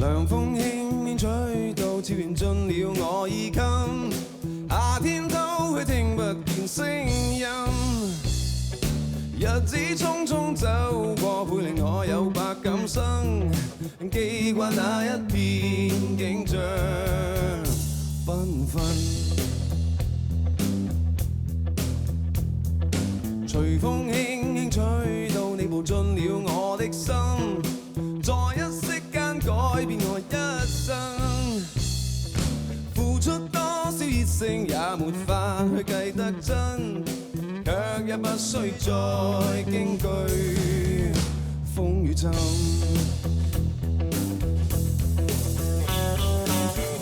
涼風輕輕吹到，悄然進了我衣襟。夏天偷去聽不見聲音，日子匆匆走過，會令我有百感生，記掛那一片景象繽紛。隨風輕輕吹到，你步進了我的心，在一息間改變我一生。付出多少熱誠也沒法去計得真，卻也不需再驚懼風雨浸。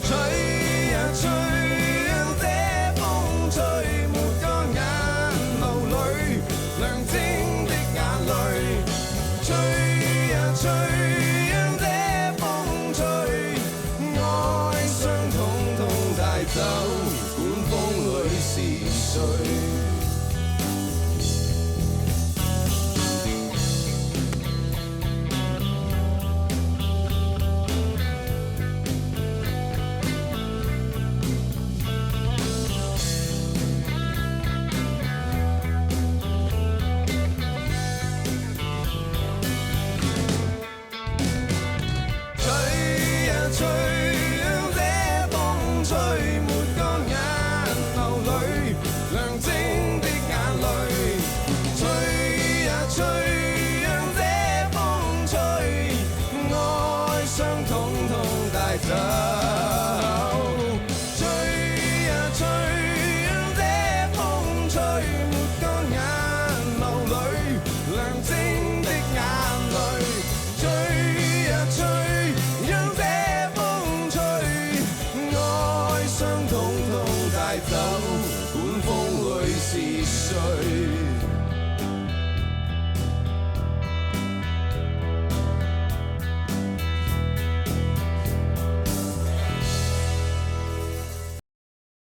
吹呀吹，讓這風吹沒乾眼眸裏亮晶的眼淚。吹呀吹，讓這風吹，哀傷統統帶走，管風裏是誰。吹呀吹，讓這風吹。